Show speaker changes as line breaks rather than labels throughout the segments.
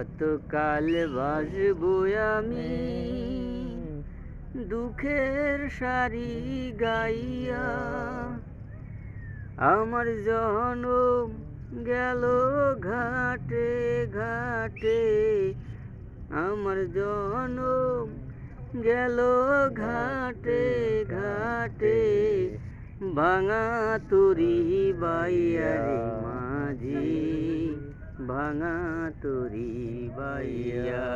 কতকাল বাসবো আমি দুঃখের সারি গাইয়া। আমার জনম গেল ঘাটে ঘাটে, আমার জনম গেল ঘাটে ঘাটে। ভাঙা তরি বাইয়া রে মাঝি, ভাঙা তরি বাইয়া।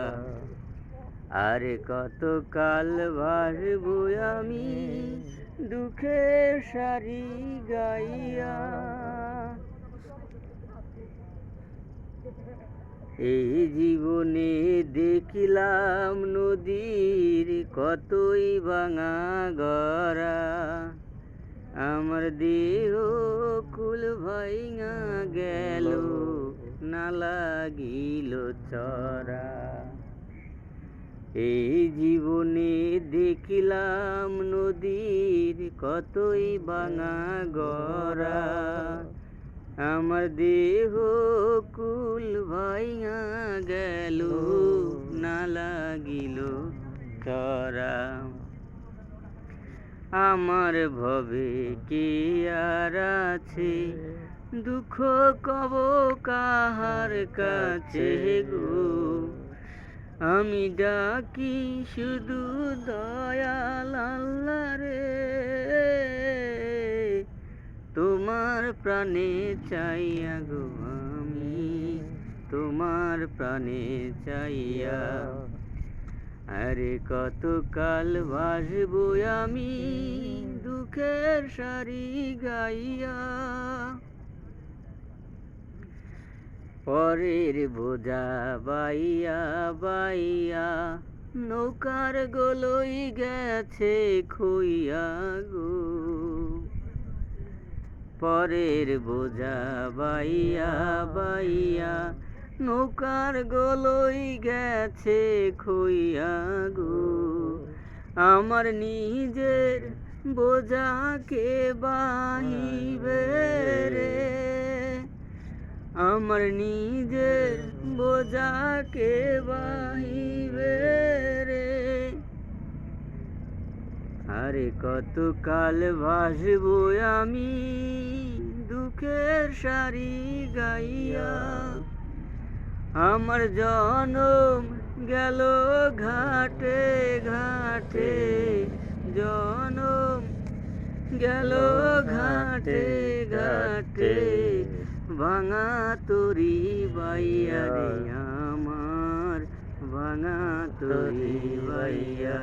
আরে কতকাল বাসবো আমি দুঃখের সারি গাইয়া। এই জীবনে দেখিলাম নদীর কতই ভাঙা গড়া। আমার দেহ কুল ভাইঙা গেল, না লাগিল চরা। এই জীবনে দেখিলাম নদীর কতই ভাঙা গড়া। আমার দেহ কুল ভাইঙা গেল, না লাগিল চরা। আমার ভবে কে আর আছে, দুঃখ কব কাহার কাছে গো। আমি ডাকি শুধু দয়াল আল্লাহ রে, তোমার প্রাণে চাইয়া গো আমি, তোমার প্রাণে চাইয়া। আরে কতকাল বাসবো আমি দুঃখের সারি গাইয়া। পরের বোঝা বাইয়া বাইয়া, নৌকার গলই গেছে খুইয়া গো। পরের বোঝা বাইয়া বাইয়া, নৌকার গলই গেছে খুইয়া গো। আমার নিজের বোঝাকে বাহিবে রে, আমার নিজের বোঝাকে বাহিবে রে। আরে কতকাল বাসবো আমি দুঃখের সারি গাইয়া। আমার জনম গেল ঘাটে ঘাটে, জনম গেল ঘাটে ঘাটে। ভাঙা তরি বাইয়া রে আমার, ভাঙা তরি বাইয়া।